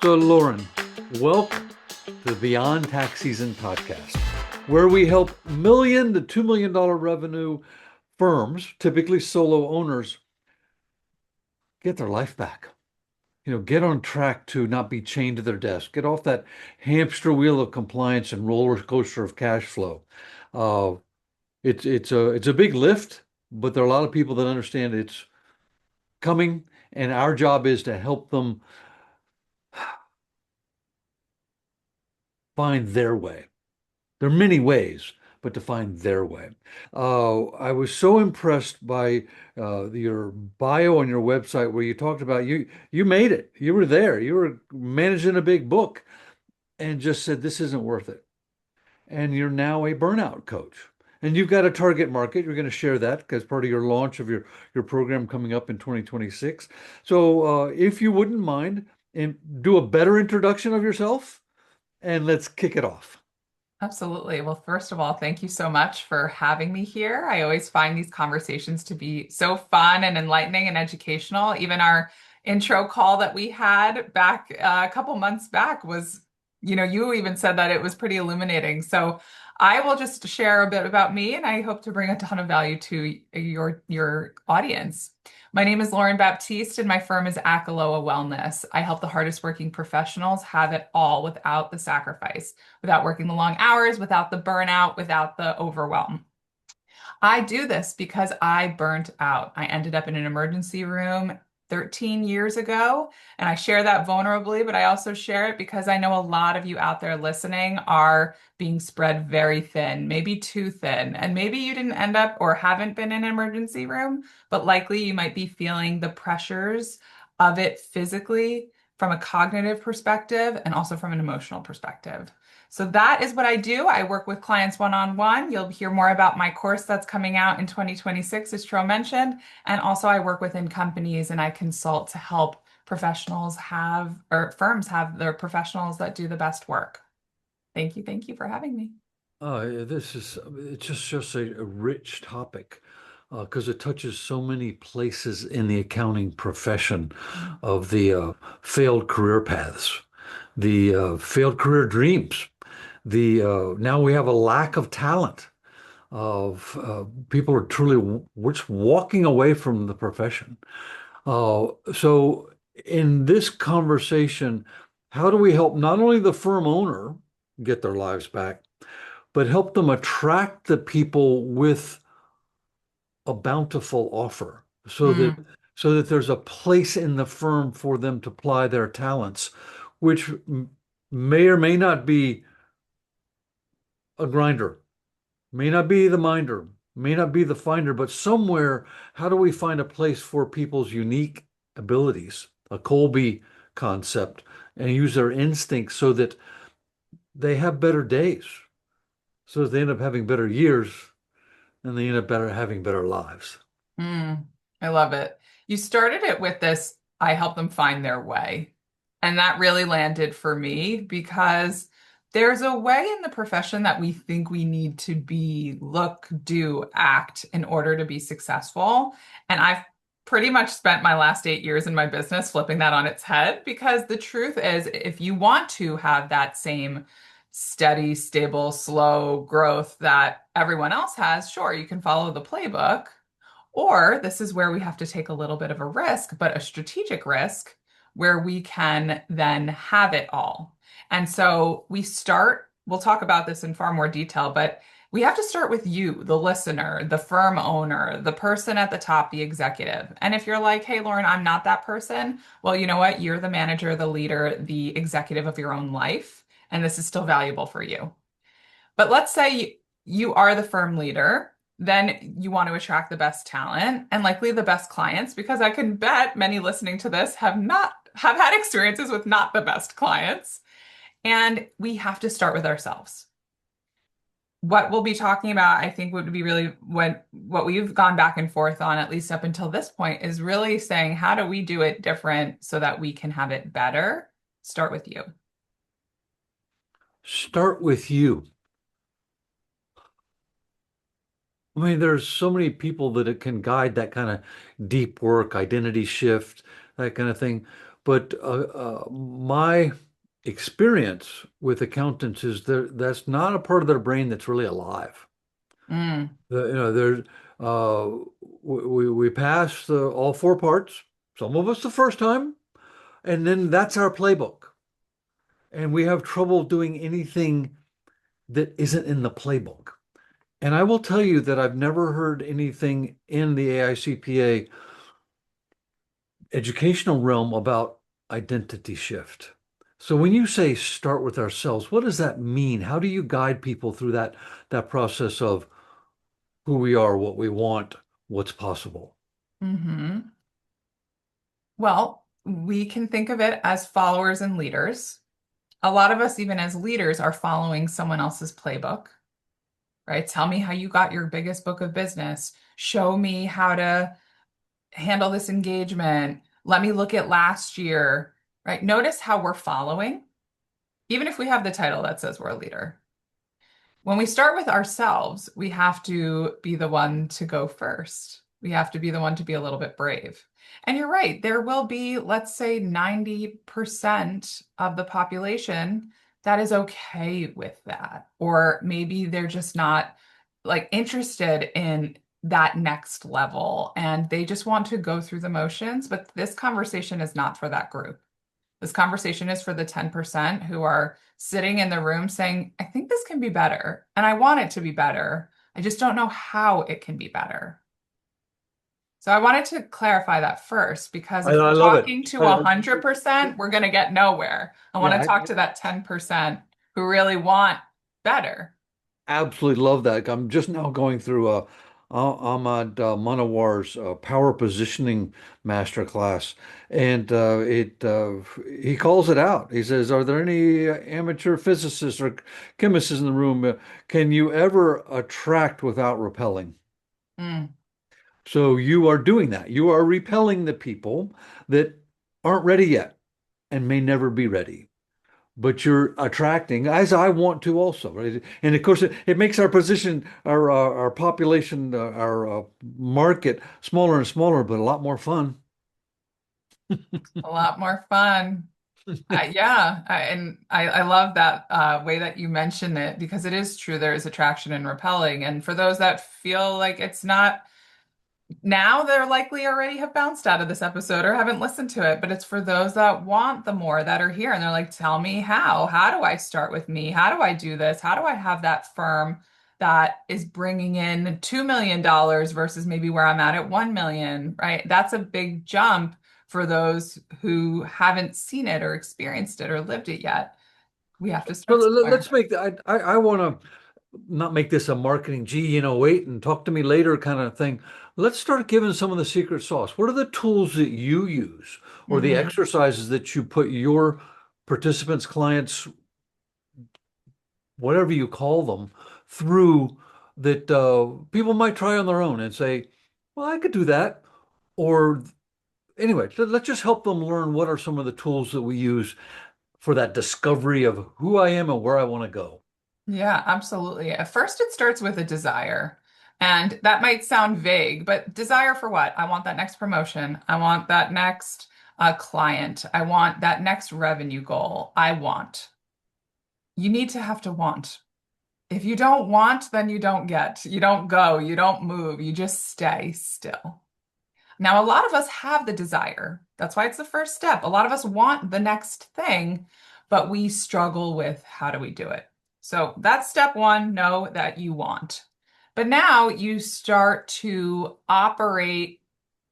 So, Lauren, welcome to the Beyond Tax Season podcast, where we help million to $2 million revenue firms, typically solo owners, get their life back. Get on track to not be chained to their desk, get off that hamster wheel of compliance and roller coaster of cash flow. Uh, it's a big lift, but there are a lot of people that understand it's coming, and our job is to help them find their way. There are many ways, but to find their way. I was so impressed by your bio on your website where you talked about you made it. You were there. You were managing a big book and just said this isn't worth it. And you're now a burnout coach. And you've got a target market. You're going to share that as part of your launch of your program coming up in 2026. So if you wouldn't mind, and do a better introduction of yourself, and let's kick it off. Absolutely. Well, first of all, thank you so much for having me here. I always find these conversations to be so fun and enlightening and educational. Even our intro call that we had back a couple months back was, you even said that it was pretty illuminating. So I will just share a bit about me, and I hope to bring a ton of value to your audience. My name is Lauren Baptiste, and my firm is Acheloa Wellness. I help the hardest working professionals have it all without the sacrifice, without working the long hours, without the burnout, without the overwhelm. I do this because I burnt out. I ended up in an emergency room 13 years ago, and I share that vulnerably, but I also share it because I know a lot of you out there listening are being spread very thin, maybe too thin. And maybe you didn't end up or haven't been in an emergency room, but likely you might be feeling the pressures of it physically from a cognitive perspective and also from an emotional perspective. So that is what I do. I work with clients one-on-one. You'll hear more about my course that's coming out in 2026, as Tro mentioned. And also I work within companies and I consult to help professionals have, or firms have their professionals that do the best work. Thank you. Thank you for having me. It's just a rich topic because it touches so many places in the accounting profession of the failed career paths, the failed career dreams. The Now we have a lack of talent of people are truly just walking away from the profession. So in this conversation, how do we help not only the firm owner get their lives back, but help them attract the people with a bountiful offer Mm, so that there's a place in the firm for them to apply their talents, which may or may not be a grinder, may not be the minder, may not be the finder, but somewhere, how do we find a place for people's unique abilities, a Colby concept, and use their instincts so that they have better days, so that they end up having better years and they end up having better lives. I love it. You started it with this, I help them find their way. And that really landed for me because there's a way in the profession that we think we need to be, look, do, act in order to be successful. And I've pretty much spent my last 8 years in my business flipping that on its head because the truth is, if you want to have that same steady, stable, slow growth that everyone else has, sure, you can follow the playbook. Or this is where we have to take a little bit of a risk, but a strategic risk where we can then have it all. And so we'll talk about this in far more detail, but we have to start with you, the listener, the firm owner, the person at the top, the executive. And if you're like, hey, Lauren, I'm not that person, well, you know what? You're the manager, the leader, the executive of your own life. And this is still valuable for you. But let's say you are the firm leader, then you want to attract the best talent and likely the best clients, because I can bet many listening to this have had experiences with not the best clients. And we have to start with ourselves. What we'll be talking about, I think, would be really what we've gone back and forth on, at least up until this point, is really saying, how do we do it different so that we can have it better? Start with you. Start with you. I mean, there's so many people that it can guide that kind of deep work, identity shift, that kind of thing. But my experience with accountants is that's not a part of their brain that's really alive. Mm, There's uh, we pass all four parts. Some of us the first time, and then that's our playbook. And we have trouble doing anything that isn't in the playbook. And I will tell you that I've never heard anything in the AICPA educational realm about identity shift. So when you say start with ourselves, what does that mean? How do you guide people through that process of who we are, what we want, what's possible? hmm Well, we can think of it as followers and leaders. A lot of us, even as leaders, are following someone else's playbook, right? Tell me how you got your biggest book of business. Show me how to handle this engagement. Let me look at last year, right? Notice how we're following, even if we have the title that says we're a leader. When we start with ourselves, we have to be the one to go first. We have to be the one to be a little bit brave. And you're right, there will be, let's say, 90% of the population that is okay with that. Or maybe they're just not like interested in that next level and they just want to go through the motions. But this conversation is not for that group. This conversation is for the 10% who are sitting in the room saying, I think this can be better, and I want it to be better. I just don't know how it can be better. So I wanted to clarify that first because if we're I love it. talking to 100%, we're going to get nowhere. I want Yeah, to talk to that 10% who really want better. absolutely love that. I'm just now going through Ahmad Manawar's power positioning masterclass, and he calls it out. He says, "Are there any amateur physicists or chemists in the room? Can you ever attract without repelling?" Mm, So you are doing that. You are repelling the people that aren't ready yet and may never be ready, but you're attracting, as I want to also, right? And of course, it makes our position, our population, our market smaller and smaller, but a lot more fun. a lot more fun. Yeah, I love that way that you mention it because it is true. There is attraction and repelling. And for those that feel like it's not now, they're likely already have bounced out of this episode or haven't listened to it. But it's for those that want the more that are here and they're like, tell me how. How do I start with me? How do I do this? How do I have that firm that is bringing in $2 million versus maybe where I'm at 1 million, right? That's a big jump for those who haven't seen it or experienced it or lived it yet. We have to So start somewhere. let's make that. I want to not make this a marketing, gee, wait and talk to me later kind of thing. Let's start giving some of the secret sauce. What are the tools that you use or the Mhm. exercises that you put your participants, clients, whatever you call them, through that people might try on their own and say, well, I could do that. Or anyway, let's just help them learn what are some of the tools that we use for that discovery of who I am and where I want to go. Yeah, absolutely. At first, it starts with a desire. And that might sound vague, but desire for what? I want that next promotion. I want that next client. I want that next revenue goal. I want. You need to have to want. If you don't want, then you don't get. You don't go. You don't move. You just stay still. Now, a lot of us have the desire. That's why it's the first step. A lot of us want the next thing, but we struggle with how do we do it? So that's step one, know that you want. But now you start to operate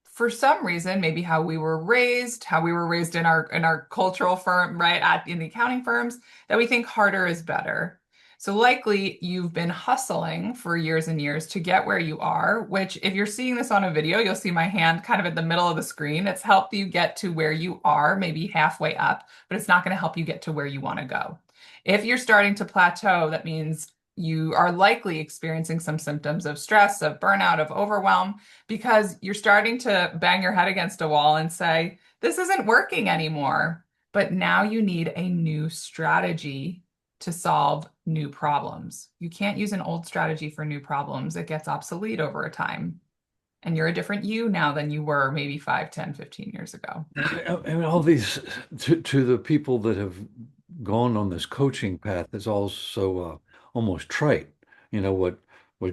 for some reason, maybe how we were raised in our cultural firm, right, in the accounting firms, that we think harder is better. So likely you've been hustling for years and years to get where you are, which if you're seeing this on a video, you'll see my hand kind of in the middle of the screen. It's helped you get to where you are, maybe halfway up, but it's not going to help you get to where you want to go. If you're starting to plateau, that means you are likely experiencing some symptoms of stress, of burnout, of overwhelm because you're starting to bang your head against a wall and say, this isn't working anymore. But now you need a new strategy to solve new problems. You can't use an old strategy for new problems. It gets obsolete over time. And you're a different you now than you were maybe 5, 10, 15 years ago. And all these to the people that have gone on this coaching path is also almost trite. You know what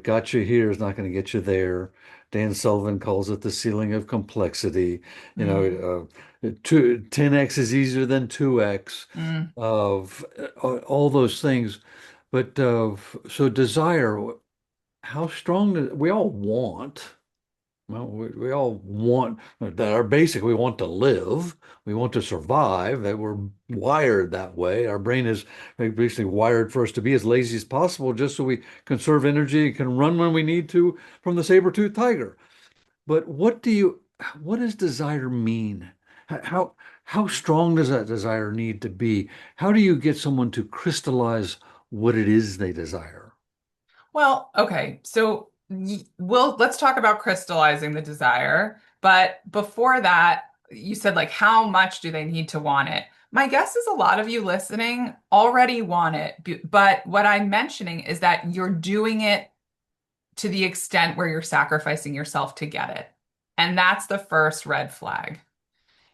got you here is not going to get you there. Dan Sullivan calls it the ceiling of complexity. You Mm, know, 10x is easier than 2x mm. of all those things. But so desire, how strong we all want. Well, we all want that are basic. We want to live. We want to survive. That we're wired that way. Our brain is basically wired for us to be as lazy as possible, just so we conserve energy and can run when we need to from the saber-toothed tiger. But what does desire mean? How strong does that desire need to be? How do you get someone to crystallize what it is they desire? Well, okay. So let's talk about crystallizing the desire. But before that, you said like how much do they need to want it? My guess is a lot of you listening already want it. But what I'm mentioning is that you're doing it to the extent where you're sacrificing yourself to get it. And that's the first red flag.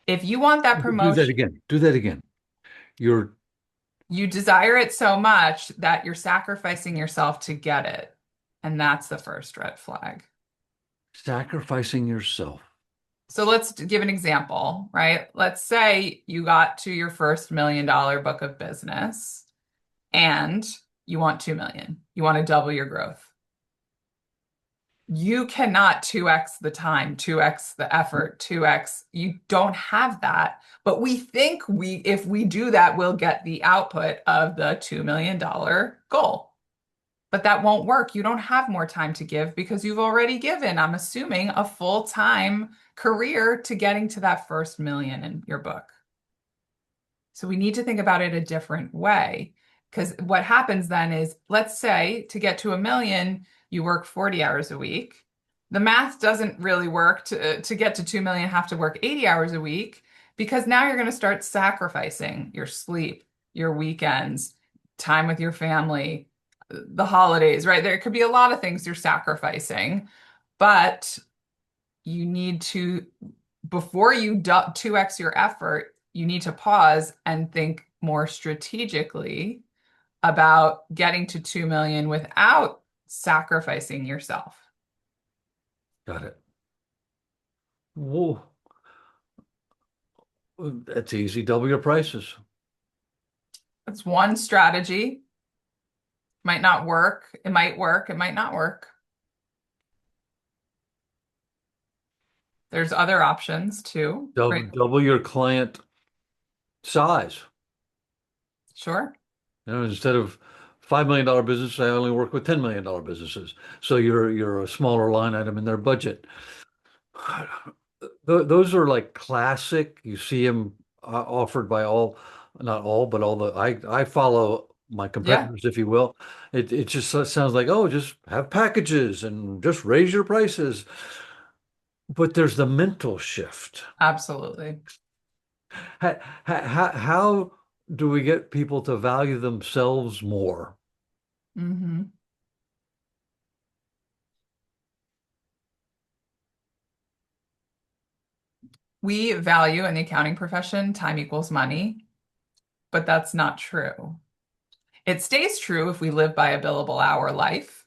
If you want that Do that promotion, again. Do that again. You're you desire it so much that you're sacrificing yourself to get it. And that's the first red flag. sacrificing yourself. So let's give an example, right? Let's say you got to your first $1 million book of business and you want 2 million. You want to double your growth. You cannot 2x the time, 2x the effort, 2x. You don't have that. But we think if we do that, we'll get the output of the $2 million goal. But that won't work. You don't have more time to give because you've already given, I'm assuming, a full-time career to getting to that first million in your book. So we need to think about it a different way. Because what happens then is, let's say to get to a million, you work 40 hours a week. The math doesn't really work to get to 2 million, have to work 80 hours a week because now you're going to start sacrificing your sleep, your weekends, time with your family, the holidays, right? There could be a lot of things you're sacrificing, but you need to, before you 2x your effort, you need to pause and think more strategically about getting to 2 million without sacrificing yourself. Got it. Whoa, that's easy. Double your prices. That's one strategy. Might not work. It might work. It might not work. There's other options too. Right. Double your client size. Sure. You know, instead of $5 million business, I only work with $10 million businesses. So you're a smaller line item in their budget. Those are like classic. You see them offered by all, not all, but all the I follow my Yeah, competitors, if you will. It just sounds like, oh, just have packages and just raise your prices. But there's the mental shift. absolutely. How do we get people to value themselves more? Hmm. We value in the accounting profession time equals money, but that's not true. It stays true if we live by a billable hour life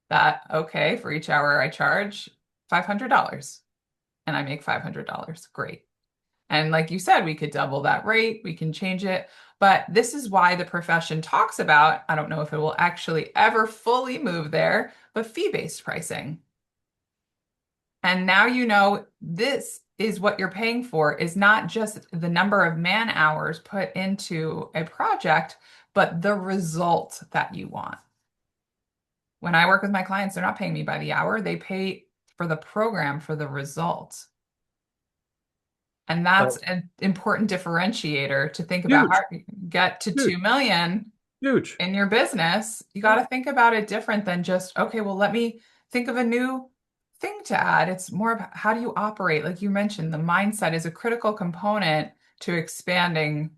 that, okay, for each hour I charge $500 and I make $500. Great. And like you said, we could double that rate, we can change it. But this is why the profession talks about, I don't know if it will actually ever fully move there, but fee-based pricing. And now you know this is what you're paying for is not just the number of man hours put into a project, but the result that you want. When I work with my clients, they're not paying me by the hour, they pay for the program for the result. And that's Oh, an important differentiator to think about how huge, to get to huge, 2 million huge. in your business. You got to think about it different than just, okay, well, let me think of a new thing to add. It's more of how do you operate? Like you mentioned, the mindset is a critical component to expanding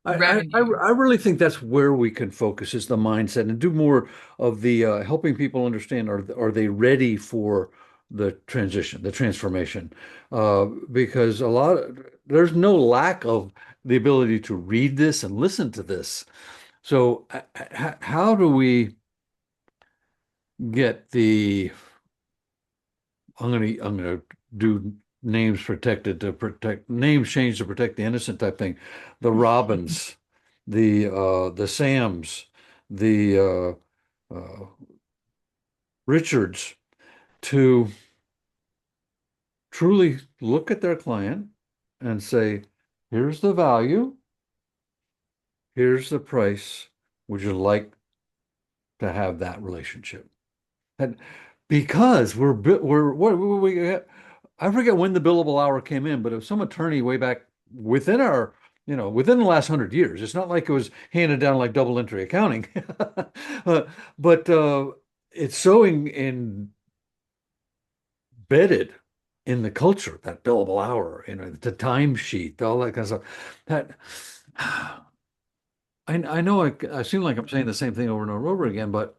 revenue. I really think that's where we can focus is the mindset and do more of the helping people understand are they ready for the transition, the transformation, because there's no lack of the ability to read this and listen to this. So, how do we get I'm gonna do names changed to protect the innocent type thing. The Robins, the Sams, the Richards to truly look at their client and say, here's the value, here's the price. Would you like to have that relationship? And because we're what we I forget when the billable hour came in, but it was some attorney way back within within the last 100 years. It's not like it was handed down like double entry accounting. uh, but it's so embedded in the culture, that billable hour, the timesheet, all that kind of stuff. That I know I seem like I'm saying the same thing over and over again, but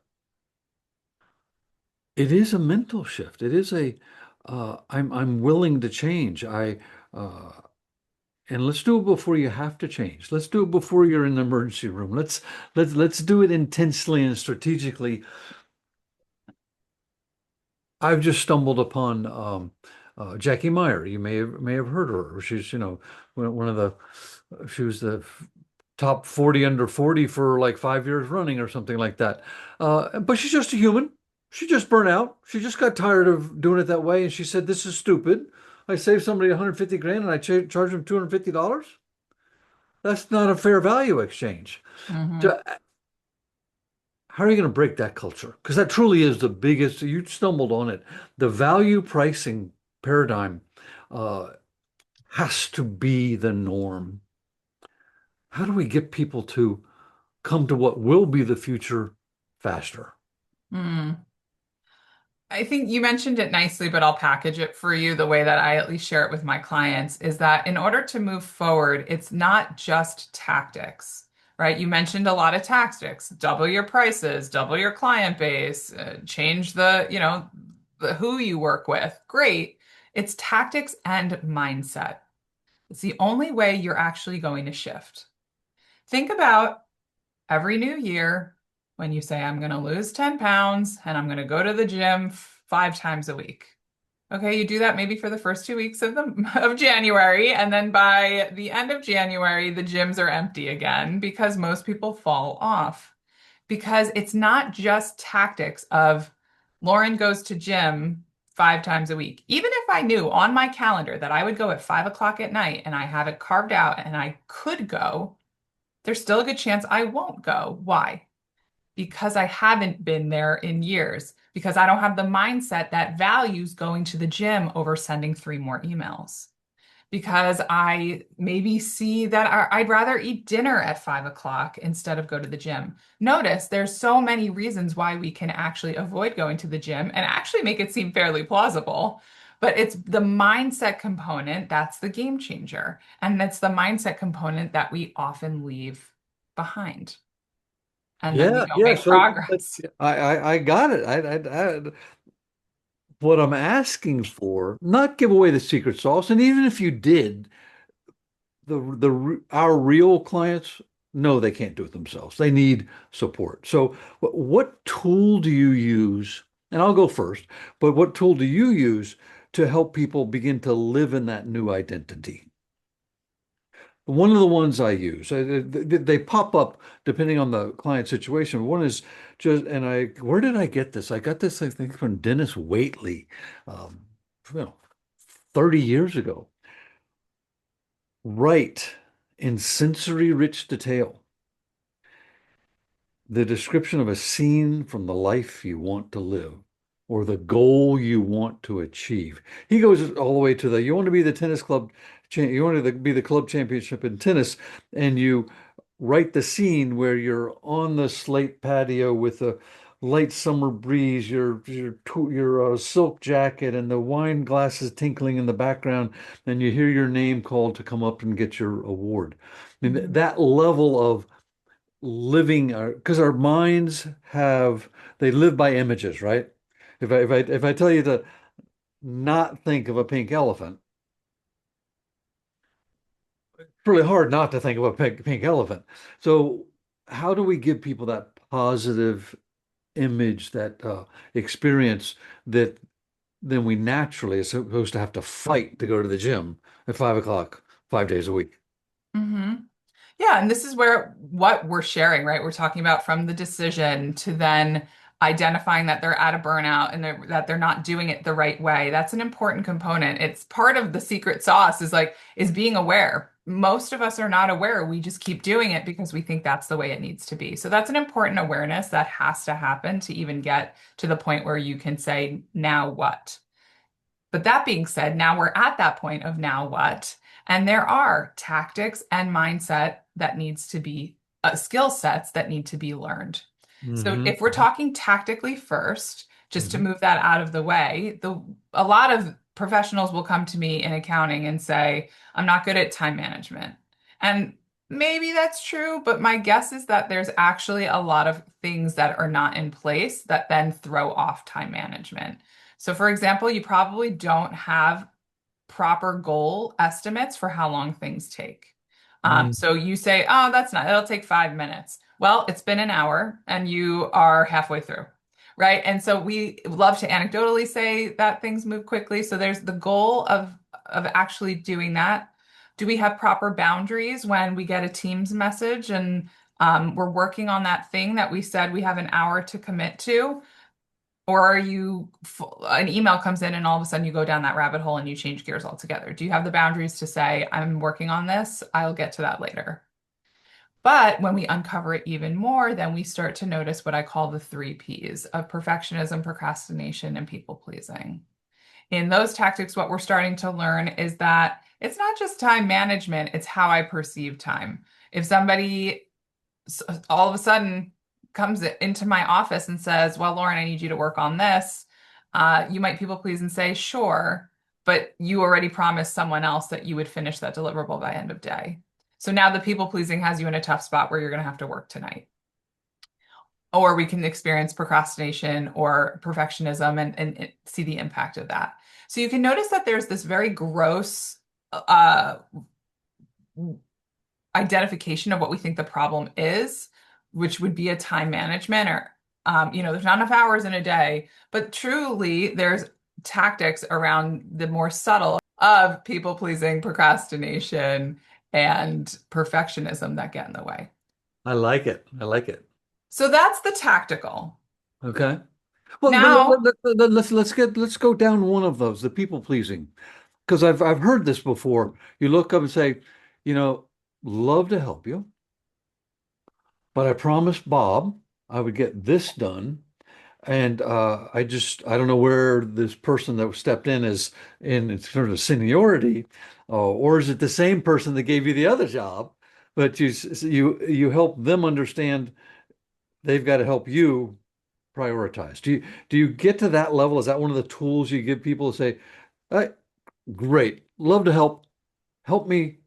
it is a mental shift. It is I'm willing to change. Uh, and let's do it before you have to change. Let's do it before you're in the emergency room. Let's do it intensely and strategically. I've just stumbled upon Jackie Meyer. You may have heard of her. She's one of the she was the top 40 under 40 for like 5 years running or something like that. But she's just a human. She just burned out. She just got tired of doing it that way, and she said, "This is stupid. I saved somebody 150 grand and I charge them $250. That's not a fair value exchange." Mhm. So, how are you going to break that culture? Because that truly is the biggest. You stumbled on it. The value pricing paradigm uh, has to be the norm. How do we get people to come to what will be the future faster? Mm. I think you mentioned it nicely, but I'll package it for you the way that I at least share it with my clients is that in order to move forward, it's not just tactics, right? You mentioned a lot of tactics, double your prices, double your client base, change the who you work with. Great. It's tactics and mindset. It's the only way you're actually going to shift. Think about every new year when you say, I'm going to lose 10 pounds and I'm going to go to the gym 5 times a week. Okay, you do that maybe for the first 2 weeks of January, and then by the end of January, the gyms are empty again because most people fall off. Because it's not just tactics of Lauren goes to gym 5 times a week. Even if I knew on my calendar that I would go at 5 o'clock at night and I have it carved out and I could go, there's still a good chance I won't go. Why? Because I haven't been there in years, because I don't have the mindset that values going to the gym over sending 3 more emails, because I maybe see that I'd rather eat dinner at 5 o'clock instead of go to the gym. Notice there's so many reasons why we can actually avoid going to the gym and actually make it seem fairly plausible. But it's the mindset component that's the game changer. And that's the mindset component that we often leave behind. And then we Yeah, don't yeah. make So progress. I got it. What I'm asking for, not give away the secret sauce. And even if you did, our real clients know they can't do it themselves. They need support. So what tool do you use? And I'll go first, but what tool do you use to help people begin to live in that new identity? One of the ones I use, they pop up depending on the client situation. One is where did I get this? I got this, I think, from Dennis Waitley, um, you know, 30 years ago. Write in sensory rich detail the description of a scene from the life you want to live or the goal you want to achieve. He goes all the way to you want to be the tennis club, you want to be the club championship in tennis, and you write the scene where you're on the slate patio with a light summer breeze, your silk jacket, and the wine glasses tinkling in the background, and you hear your name called to come up and get your award. I mean, Mhm. that level of living because our minds they live by images, right? If I tell you not think of a pink elephant. It's really hard not to think of a pink elephant. So how do we give people that positive image, that experience that then we naturally are supposed to have to fight to go to the gym at 5 o'clock, 5 days a week? Hmm. Yeah, and this is where what we're sharing, right? We're talking about from the decision to then identifying that they're at a burnout and that they're not doing it the right way. That's an important component. It's part of the secret sauce is being aware. Most of us are not aware. We just keep doing it because we think that's the way it needs to be. So that's an important awareness that has to happen to even get to the point where you can say, now what? But that being said, now we're at that point of now what? And there are tactics and mindset that needs to be skill sets that need to be learned. So Hmm. if we're talking tactically first, just to Hmm. move that out of the way, a lot of professionals will come to me in accounting and say, I'm not good at time management. And maybe that's true, but my guess is that there's actually a lot of things that are not in place that then throw off time management. So, for example, you probably don't have proper goal estimates for how long things take. So you say, oh, it'll take 5 minutes. Well, it's been an hour and you are halfway through, right? And so we love to anecdotally say that things move quickly. So there's the goal of actually doing that. Do we have proper boundaries when we get a Teams message and we're working on that thing that we said we have an hour to commit to? Or are you, an email comes in and all of a sudden you go down that rabbit hole and you change gears altogether? Do you have the boundaries to say, I'm working on this, I'll get to that later? But when we uncover it even more, then we start to notice what I call the three Ps of perfectionism, procrastination, and people pleasing. In those tactics, what we're starting to learn is that it's not just time management, it's how I perceive time. If somebody all of a sudden comes into my office and says, well, Lauren, I need you to work on this. You might people please and say, sure, but you already promised someone else that you would finish that deliverable by end of day. So now the people pleasing has you in a tough spot where you're going to have to work tonight. Or we can experience procrastination or perfectionism and see the impact of that. So you can notice that there's this very gross uh, identification of what we think the problem is, which would be a time management or, there's not enough hours in a day, but truly there's tactics around the more subtle of people pleasing, procrastination, and perfectionism that get in the way. I like it. I like it. So that's the tactical. Okay. Well, Now, let's go down one of those, the people pleasing, because I've heard this before. You look up and say, you know, love to help you, but I promised Bob I would get this done, and I don't know where this person that stepped in is in terms of seniority, or is it the same person that gave you the other job, but you help them understand they've got to help you prioritize. Do you get to that level? Is that one of the tools you give people to say, "Hey, great, love to help. Help me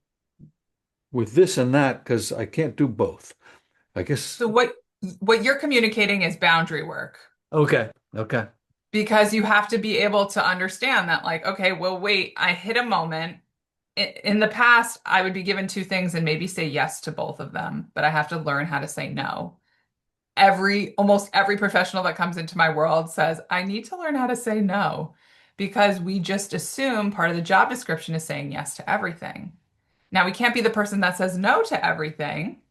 with this and that because I can't do both." I guess. so what you're communicating is boundary work. Okay. Okay. Because you have to be able to understand that, like, okay, well, wait, I hit a moment. In the past, I would be given two things and maybe say yes to both of them, but I have to learn how to say no. Almost every professional that comes into my world says, I need to learn how to say no because we just assume part of the job description is saying yes to everything. Now, we can't be the person that says no to everything,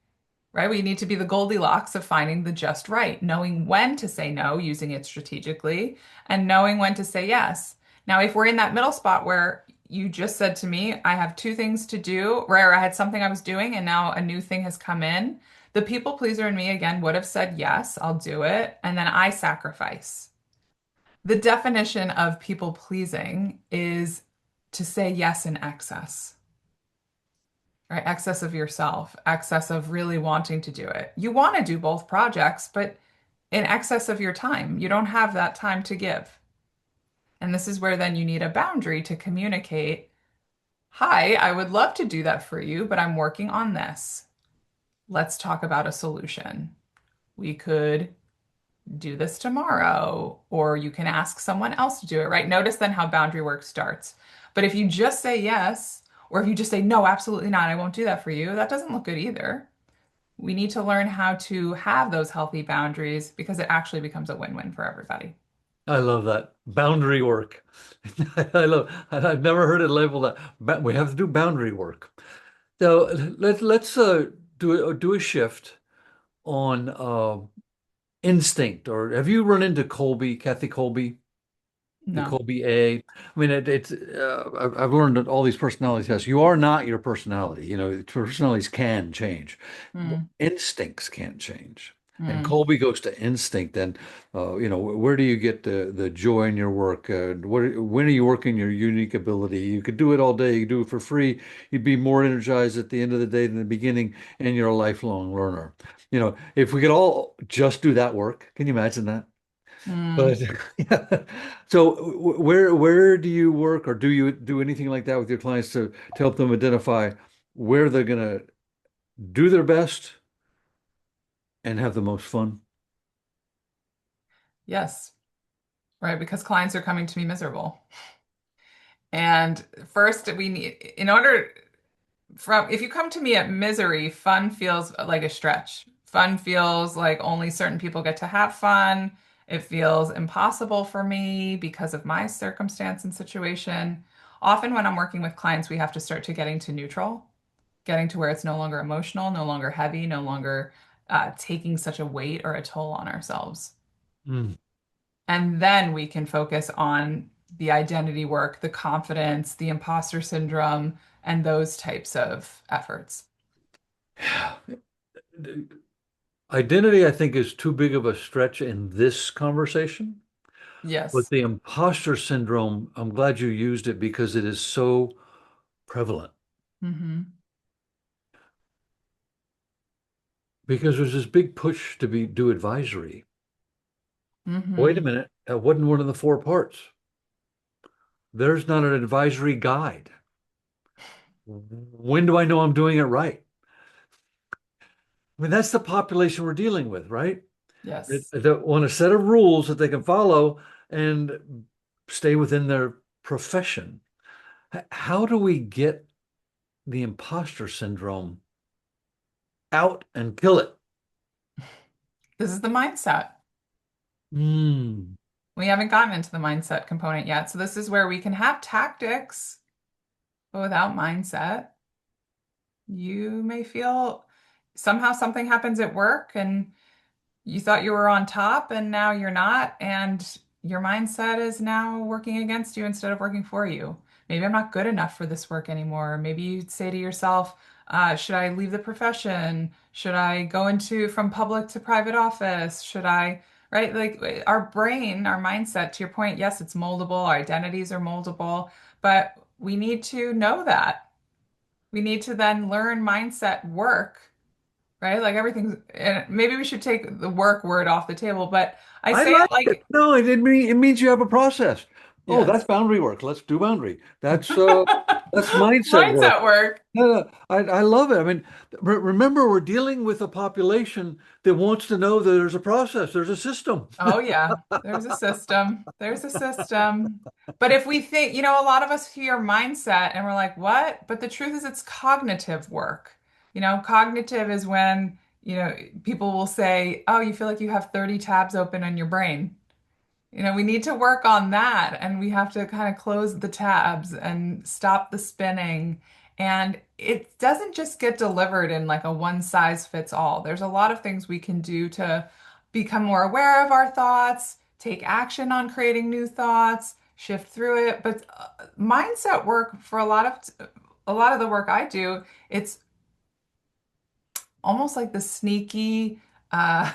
right? We need to be the Goldilocks of finding the just right, knowing when to say no, using it strategically, and knowing when to say yes. Now, if we're in that middle spot where you just said to me, I have two things to do, or I had something I was doing and now a new thing has come in, the people pleaser in me again would have said, yes, I'll do it. And then I sacrifice. The definition of people pleasing is to say yes in excess, right? Excess of yourself, excess of really wanting to do it. You want to do both projects, but in excess of your time, you don't have that time to give. And this is where then you need a boundary to communicate, hi, I would love to do that for you, but I'm working on this. Let's talk about a solution. We could do this tomorrow, or you can ask someone else to do it, right? Notice then how boundary work starts. But if you just say yes, or if you just say, no, absolutely not, I won't do that for you, that doesn't look good either. We need to learn how to have those healthy boundaries because it actually becomes a win-win for everybody. I love that. Boundary work. I've never heard it labeled that. We have to do boundary work. So let's do a shift on instinct. Or have you run into Kathy Colby? The No. Colby A. I mean, I've learned that all these personality tests, you are not your personality. You know, personalities can change. Mm, Instincts can't change. And mm. Colby goes to instinct. And, where do you get the joy in your work? When are you working your unique ability? You could do it all day. You could do it for free. You'd be more energized at the end of the day than the beginning, and you're a lifelong learner. If we could all just do that work, can you imagine that? But Mm. yeah. So where do you work, or do you do anything like that with your clients to help them identify where they're gonna do their best and have the most fun? Yes, right, because clients are coming to me miserable. And first, we need, in order from, if you come to me at misery, fun feels like a stretch. Fun feels like only certain people get to have fun. It feels impossible for me because of my circumstance and situation. Often, when I'm working with clients, we have to start to getting to neutral, getting to where it's no longer emotional, no longer heavy, no longer taking such a weight or a toll on ourselves. Mm. And then we can focus on the identity work, the confidence, the imposter syndrome, and those types of efforts. Identity, I think, is too big of a stretch in this conversation. But Yes. the imposter syndrome, I'm glad you used it because it is so prevalent. Hmm. Because there's this big push to do advisory. Wait a Hmm. minute, that wasn't one of the four parts. There's not an advisory guide. When do I know I'm doing it right? I mean, that's the population we're dealing with, right? Yes. They want a set of rules that they can follow and stay within their profession. How do we get the imposter syndrome out and kill it? This is the mindset. Hmm. We haven't gotten into the mindset component yet. So this is where we can have tactics, but without mindset, you may feel somehow something happens at work and you thought you were on top and now you're not, and your mindset is now working against you instead of working for you. Maybe I'm not good enough for this work anymore. Maybe you'd say to yourself, should I leave the profession? Should I go into from public to private office? Should I, right? Like our brain, our mindset, to your point, yes, it's moldable, our identities are moldable, but we need to know that. We need to then learn mindset work, right? Like everything's, and maybe we should take the work word off the table, but I I say it like it. like, No, it means you have a process. Oh, that's yes. boundary work. Let's do boundary. That's mindset work. Mindset work. No, I love it. I mean, remember, we're dealing with a population that wants to know that there's a process, there's a system. Oh, yeah. There's a system. There's a system. But if we think, a lot of us hear mindset and we're like, what? But the truth is, it's cognitive work. Cognitive is when, people will say, oh, you feel like you have 30 tabs open on your brain. We need to work on that and we have to kind of close the tabs and stop the spinning. And it doesn't just get delivered in like a one size fits all. There's a lot of things we can do to become more aware of our thoughts, take action on creating new thoughts, shift through it. But mindset work for a lot of the work I do, it's almost like the sneaky uh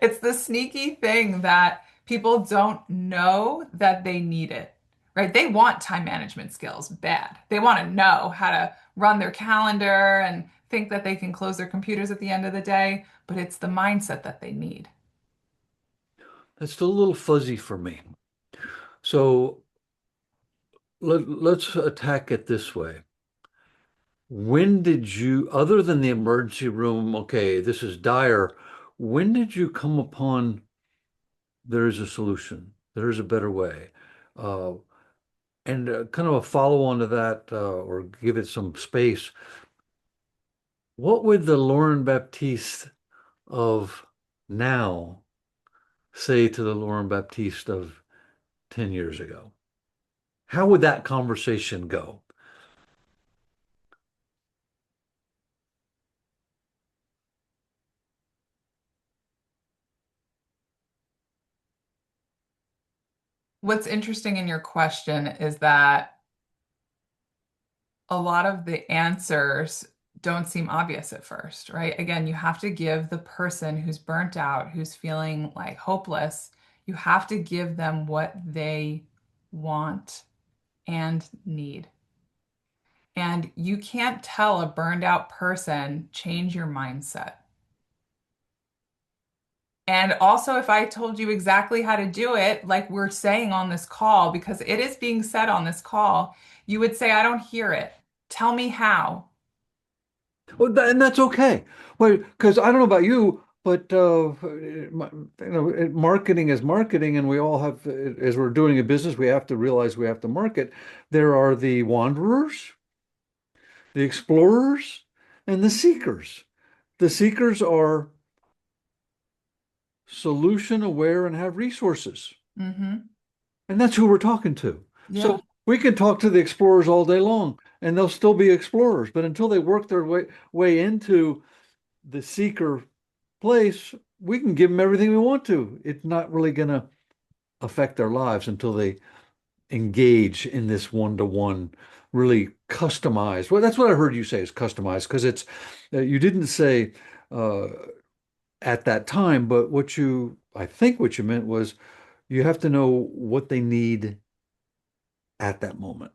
it's the sneaky thing that people don't know that they need it, right? They want time management skills bad. They want to know how to run their calendar and think that they can close their computers at the end of the day, but it's the mindset that they need. That's still a little fuzzy for me. So let's attack it this way. When did you, other than the emergency room, okay, this is dire, when did you come upon there is a solution. There is a better way. Uh, and kind of a follow on to that, or give it some space. What would the Lauren Baptiste of now say to the Lauren Baptiste of 10 years ago? How would that conversation go? What's interesting in your question is that a lot of the answers don't seem obvious at first, right? Again, you have to give the person who's burnt out, who's feeling like hopeless, you have to give them what they want and need. And you can't tell a burned out person, change your mindset. And also, if I told you exactly how to do it, like we're saying on this call, because it is being said on this call, you would say, I don't hear it. Tell me how. Well, and that's okay. Well, because I don't know about you, but marketing is marketing, and we all have, as we're doing a business, we have to realize we have to market. There are the wanderers, the explorers, and the seekers. The seekers are solution aware and have resources. Hmm. And that's who we're talking to. Yeah. So we can talk to the explorers all day long and they'll still be explorers. But until they work their way into the seeker place, we can give them everything we want to. It's not really going to affect their lives until they engage in this one-to-one, really customized. Well, that's what I heard you say is customized because it's, you didn't say uh, at that time, but I think what you meant was you have to know what they need at that moment.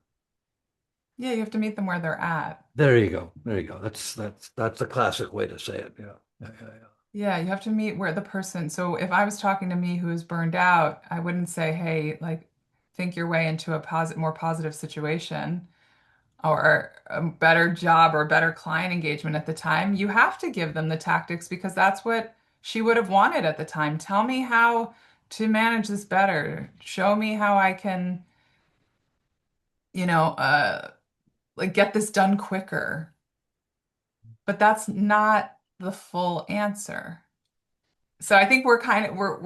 Yeah, you have to meet them where they're at. There you go. There you go. That's the classic way to say it. Yeah. Yeah, yeah, yeah. Yeah, you have to meet where the person. So if I was talking to me who is burned out, I wouldn't say, hey, like, think your way into a more positive situation or a better job or better client engagement at the time. You have to give them the tactics because that's what she would have wanted at the time. Tell me how to manage this better. Show me how I can, you know, like get this done quicker. But that's not the full answer. So I think we're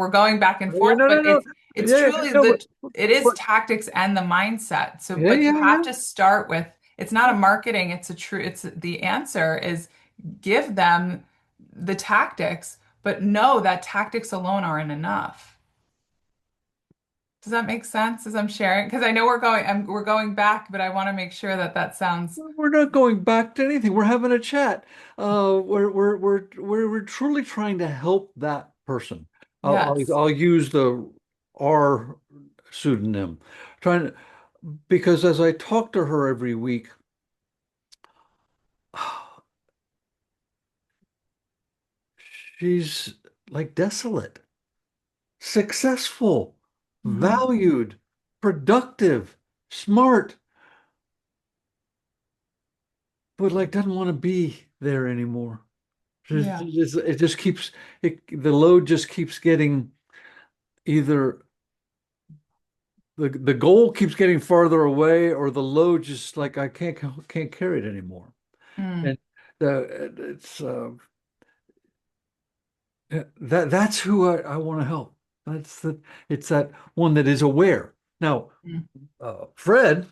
going back and Yeah, forth, no, no, but no. it's Yeah, truly no, it is but tactics and the mindset. So, yeah, but you yeah, have yeah. to start with it's not a marketing, it's the answer is give them the tactics, but know that tactics alone aren't enough. Does that make sense as I'm sharing? Because I know we're going back, but I want to make sure that that sounds We're not going back to anything. We're having a chat. We're truly trying to help that person. yes. I'll use the R pseudonym, trying to, because as I talk to her every week, she's like desolate, successful, Hmm. valued, productive, smart, but like doesn't want to be there anymore. Yeah. It just keeps the load just keeps getting either the goal keeps getting farther away or the load just like I can't carry it anymore. Mm, And it's that's who I want to help. It's that one that is aware. Now, mm, Fred,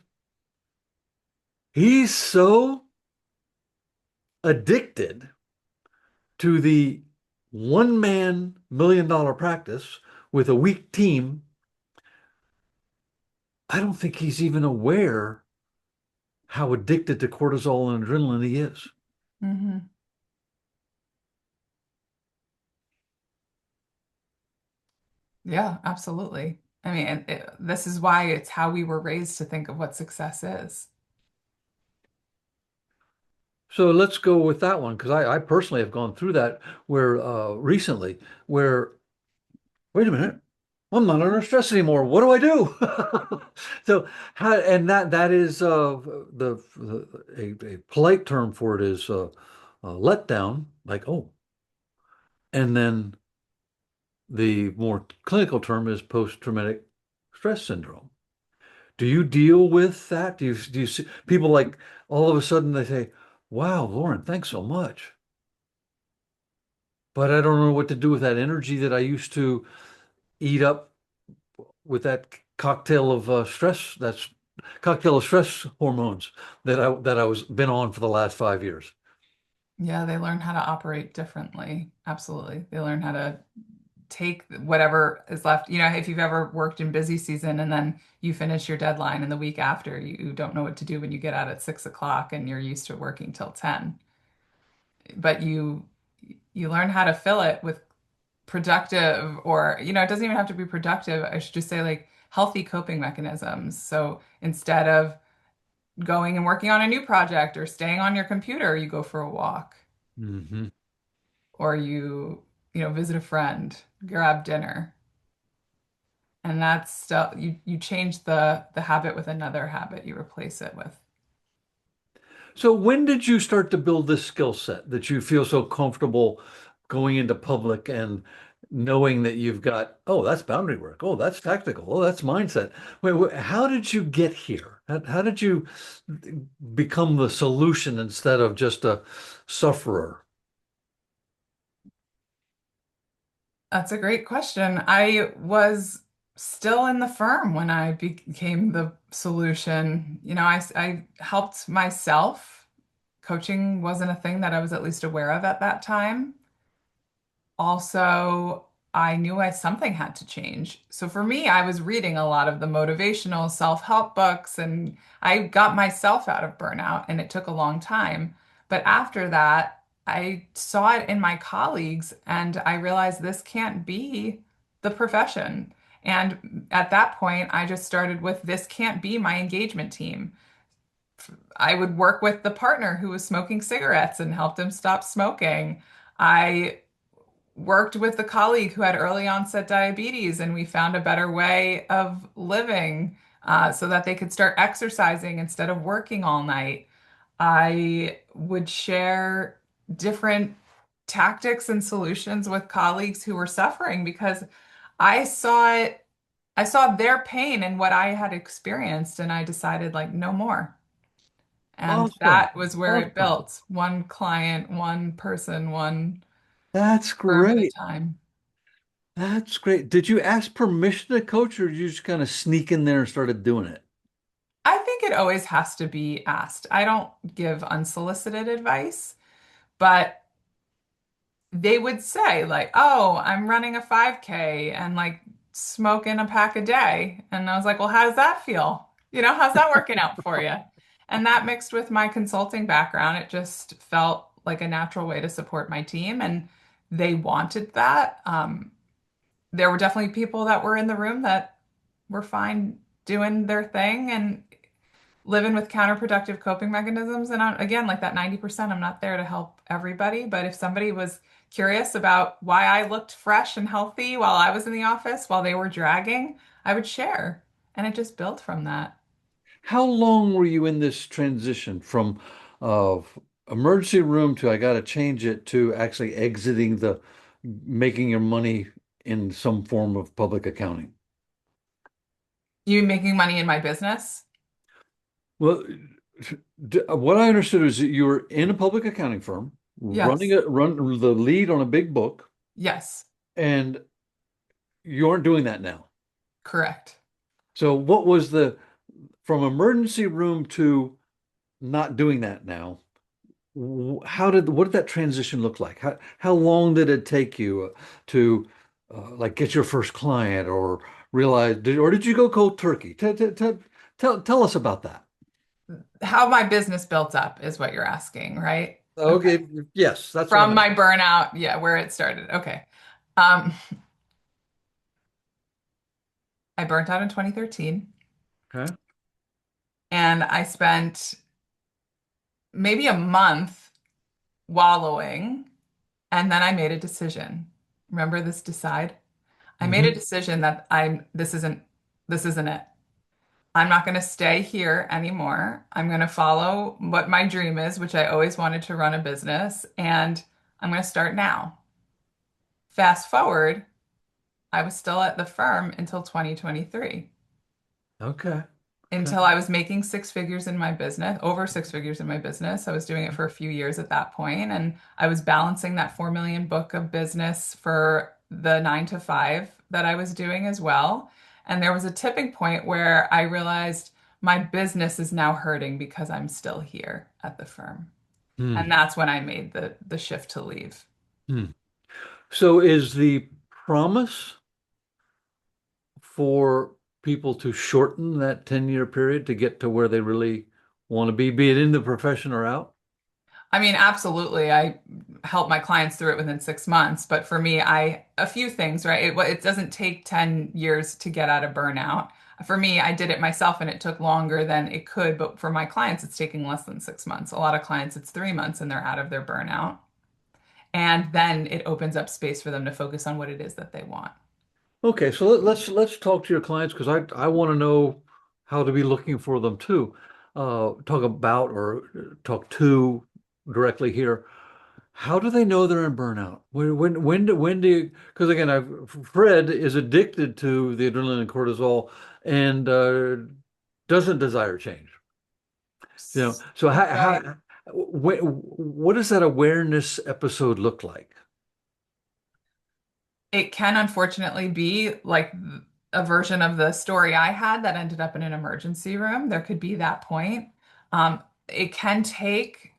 he's so addicted to the one man $1 million practice with a weak team. I don't think he's even aware how addicted to cortisol and adrenaline he is. hmm. Yeah, absolutely. I mean, this is why it's how we were raised to think of what success is. So let's go with that one because I personally have gone through that where recently where wait a minute, I'm not under stress anymore. What do I do? So how and that is a polite term for it is let down, like oh, and then the more clinical term is post-traumatic stress syndrome. Do you deal with that? Do you see people like all of a sudden they say, "Wow, Lauren, thanks so much." But I don't know what to do with that energy that I used to eat up with that cocktail of stress, that's cocktail of stress hormones that I was been on for the last 5 years. Yeah, they learn how to operate differently. Absolutely. They learn how to take whatever is left. If you've ever worked in busy season and then you finish your deadline and the week after, you don't know what to do when you get out at 6 o'clock and you're used to working till 10. But you learn how to fill it with productive, or it doesn't even have to be productive. I should just say like healthy coping mechanisms. So instead of going and working on a new project or staying on your computer, you go for a walk, Hmm. or you visit a friend, grab dinner. And that's still you change the habit with another habit you replace it with. So when did you start to build this skill set that you feel so comfortable going into public and knowing that you've got, oh, that's boundary work. Oh, that's tactical. Oh, that's mindset. How did you get here? How did you become the solution instead of just a sufferer? That's a great question. I was still in the firm when I became the solution. I helped myself. Coaching wasn't a thing that I was at least aware of at that time. Also, I knew something had to change. So for me, I was reading a lot of the motivational self-help books, and I got myself out of burnout, and it took a long time. But after that, I saw it in my colleagues and I realized this can't be the profession. And at that point, I just started with this can't be my engagement team. I would work with the partner who was smoking cigarettes and helped him stop smoking. I worked with a colleague who had early onset diabetes, and we found a better way of living so that they could start exercising instead of working all night. I would share different tactics and solutions with colleagues who were suffering because I saw it, I saw their pain and what I had experienced, and I decided, like, no more. And Awesome. that was where it Awesome. built. One client, one person, one That's firm at a great. time. That's great. Did you ask permission to coach or did you just kind of sneak in there and started doing it? I think it always has to be asked. I don't give unsolicited advice, but they would say, like, "Oh, I'm running a 5K and like smoking a pack a day." And I was like, "Well, how does that feel? How's that working out for you?" And that mixed with my consulting background, it just felt like a natural way to support my team, and they wanted that. There were definitely people that were in the room that were fine doing their thing and living with counterproductive coping mechanisms. And again, like that 90%, I'm not there to help everybody. But if somebody was curious about why I looked fresh and healthy while I was in the office, while they were dragging, I would share. And it just built from that. How long were you in this transition from uh, emergency room to I got to change it to actually exiting the making your money in some form of public accounting? You making money in my business? Well, what I understood is that you were in a public accounting firm, Yes. run the lead on a big book, Yes. and you aren't doing that now. Correct. So what was the from emergency room to not doing that now? What did that transition look like? How long did it take you to like get your first client or realize or did you go cold turkey? Tell us about that. How my business built up is what you're asking, right? Okay. Okay, yes, that's what I'm From my asking. burnout, yeah, where it started. Okay. Um, I burnt out in 2013, Okay. and I spent maybe a month wallowing, and then I made a decision. Remember this decide? I made a Hmm. decision that this isn't it. I'm not going to stay here anymore. I'm going to follow what my dream is, which I always wanted to run a business, and I'm going to start now. Fast forward, I was still at the firm until 2023. Okay. Okay. Until I was making six figures in my business, over six figures in my business. I was doing it for a few years at that point, and I was balancing that 4 million book of business for the 9 to 5 that I was doing as well. And there was a tipping point where I realized my business is now hurting because I'm still here at the firm. Hmm. And that's when I made the shift to leave. Hmm. So is the promise for people to shorten that 10-year period to get to where they really want to be it in the profession or out? I mean, absolutely. I help my clients through it within 6 months. But for me, a few things, right? It doesn't take 10 years to get out of burnout. For me, I did it myself and it took longer than it could. But for my clients, it's taking less than 6 months. A lot of clients, it's 3 months and they're out of their burnout. And then it opens up space for them to focus on what it is that they want. Okay, so let's talk to your clients because I want to know how to be looking for them too. Talk about or talk to directly here. How do they know they're in burnout? When do you? Because again, Fred is addicted to the adrenaline and cortisol and doesn't desire change. So Right. what does that awareness episode look like? It can unfortunately be like a version of the story I had that ended up in an emergency room. There could be that point. It can take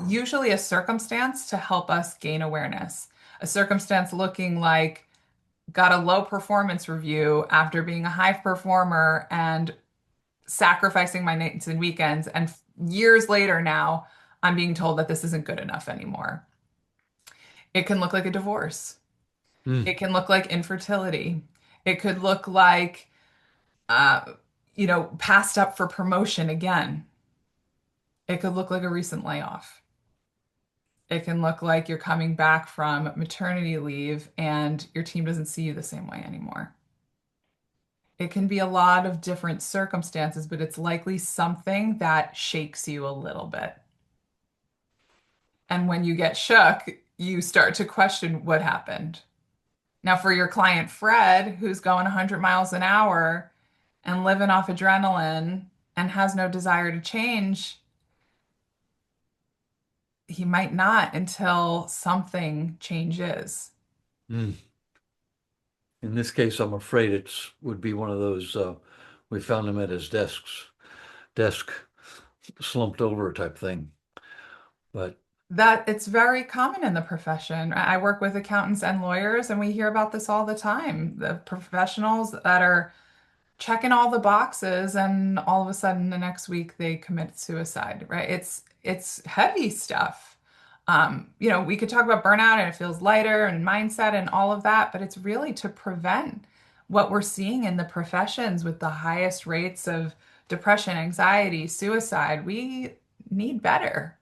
usually a circumstance to help us gain awareness. A circumstance looking like got a low performance review after being a high performer and sacrificing my nights and weekends. And years later now, I'm being told that this isn't good enough anymore. It can look like a divorce. Hmm. It can look like infertility. It could look like, uh, passed up for promotion again. It could look like a recent layoff. It can look like you're coming back from maternity leave and your team doesn't see you the same way anymore. It can be a lot of different circumstances, but it's likely something that shakes you a little bit. And when you get shook, you start to question what happened. Now, for your client, Fred, who's going 100 miles an hour and living off adrenaline and has no desire to change, he might not until something changes. Hmm. In this case, I'm afraid it's would be one of those we found him at his desk slumped over type thing. But That it's very common in the profession. I work with accountants and lawyers, and we hear about this all the time. The professionals that are checking all the boxes, and all of a sudden the next week they commit suicide, right? It's heavy stuff. We could talk about burnout and it feels lighter and mindset and all of that, but it's really to prevent what we're seeing in the professions with the highest rates of depression, anxiety, suicide. We need better.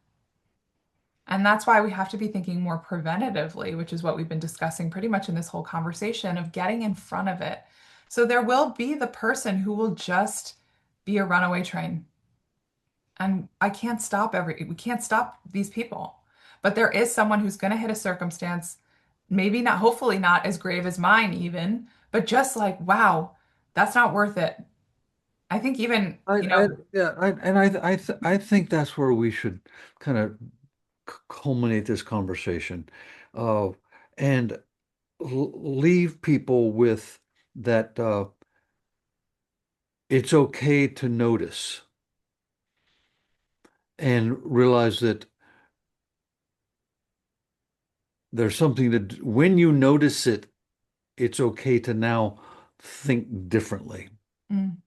And that's why we have to be thinking more preventatively, which is what we've been discussing pretty much in this whole conversation of getting in front of it. So there will be the person who will just be a runaway train. And we can't stop these people. But there is someone who's going to hit a circumstance, maybe not, hopefully not as grave as mine even, but just like, wow, that's not worth it. I think even, yeah, I think that's where we should kind of culminate this conversation, uh, and leave people with that it's okay to notice and realize that there's something that when you notice it, it's okay to now think differently. mm,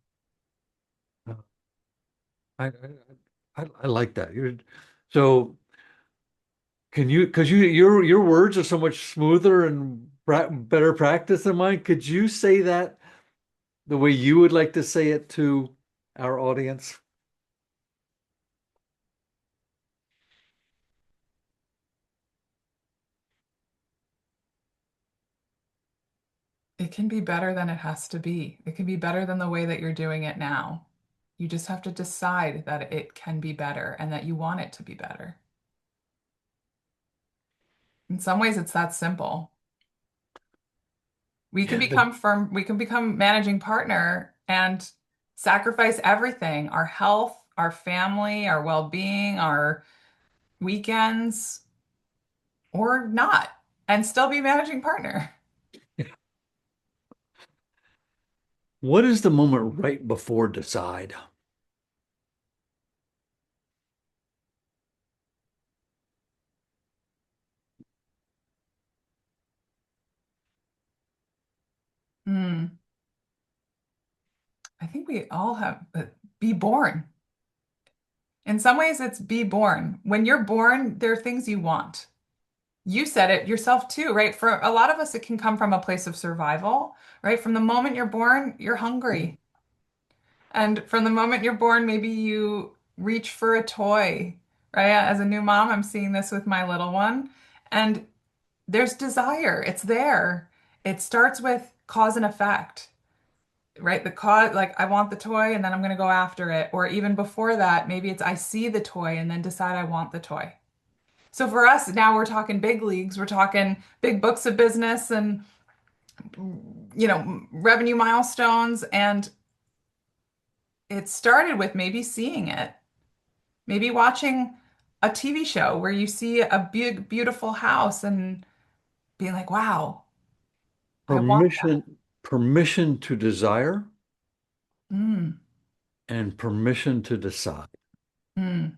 Uh, I like that. So can you, because your words are so much smoother and better practice than mine. Could you say that the way you would like to say it to our audience? it can be better than it has to be. It can be better than the way that you're doing it now. You just have to decide that it can be better and that you want it to be better. In some ways, it's that simple. We can become managing partner and sacrifice everything, our health, our family, our well-being, our weekends, or not, and still be managing partner. What is the moment right before decide? Hmm. I think we all have be born. In some ways, it's be born. When you're born, there are things you want. You said it yourself too, right? For a lot of us, it can come from a place of survival, right? From the moment you're born, you're hungry. And from the moment you're born, maybe you reach for a toy, right? As a new mom, I'm seeing this with my little one. And there's desire, it's there. It starts with cause and effect, right? The cause, like I want the toy and then I'm going to go after it. Or even before that, maybe it's I see the toy and then decide I want the toy. So for us, now we're talking big leagues, we're talking big books of business and, revenue milestones. And it started with maybe seeing it, maybe watching a TV show where you see a big, beautiful house and being like, wow, I want Permission to desire that. and permission to decide. Mm.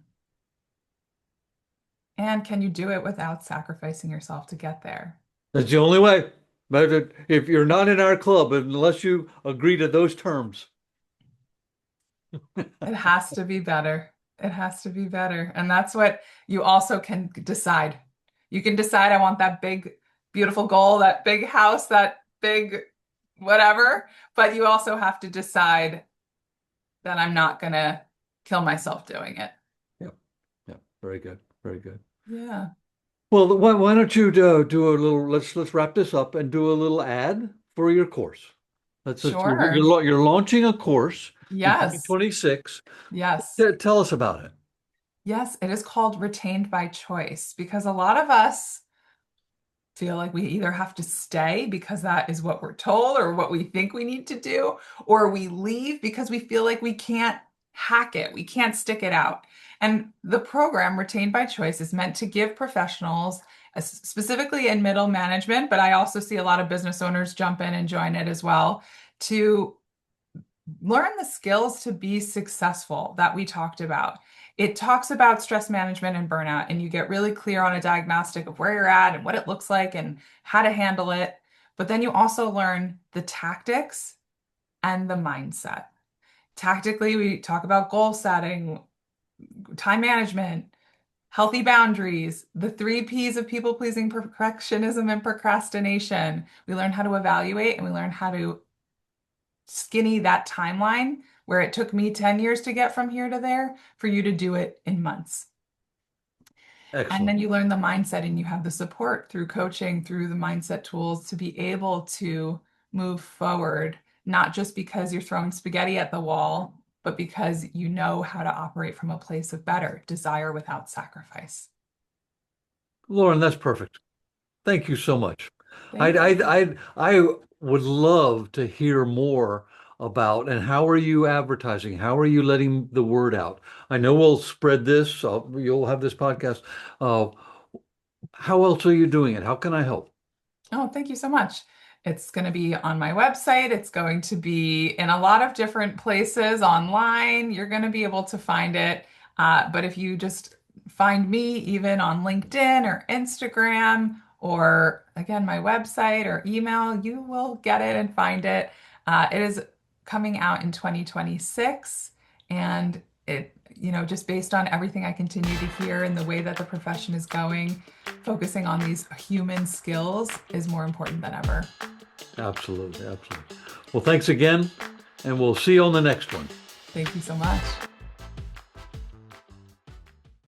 And can you do it without sacrificing yourself to get there? That's the only way. But if you're not in our club, unless you agree to those terms. It has to be better. It has to be better. And that's what you also can decide. You can decide, I want that big, beautiful goal, that big house, that big whatever. But you also have to decide that I'm not going to kill myself doing it. Yeah. Yeah. Very good. Very good. Yeah. Well, why don't you do a little, let's wrap this up and do a little ad for your course. Sure. You're launching a course in Yes. 2026. Yes. Tell us about it. Yes. It is called Retained by Choice because a lot of us feel like we either have to stay because that is what we're told or what we think we need to do, or we leave because we feel like we can't hack it, we can't stick it out. And the program, Retained by Choice, is meant to give professionals, specifically in middle management, but I also see a lot of business owners jump in and join it as well, to learn the skills to be successful that we talked about. It talks about stress management and burnout, and you get really clear on a diagnostic of where you're at and what it looks like and how to handle it. But then you also learn the tactics and the mindset. Tactically, we talk about goal setting, time management, healthy boundaries, the three P's of people pleasing, perfectionism, and procrastination. We learn how to evaluate and we learn how to skinny that timeline where it took me 10 years to get from here to there for you to do it in months. And Excellent. then you learn the mindset and you have the support through coaching, through the mindset tools to be able to move forward, not just because you're throwing spaghetti at the wall, but because you know how to operate from a place of better desire without sacrifice. Lauren, that's perfect. Thank you so much. Thank you. I would love to hear more about and how are you advertising? How are you letting the word out? I know we'll spread this. You'll have this podcast. Uh, how else are you doing it? How can I help? Oh, thank you so much. It's going to be on my website. It's going to be in a lot of different places online. You're going to be able to find it. But if you just find me even on LinkedIn or Instagram, or again, my website or email, you will get it and find it. It is coming out in 2026. And just based on everything I continue to hear and the way that the profession is going, focusing on these human skills is more important than ever. Absolutely. Absolutely. Well, thanks again, and we'll see you on the next one. Thank you so much.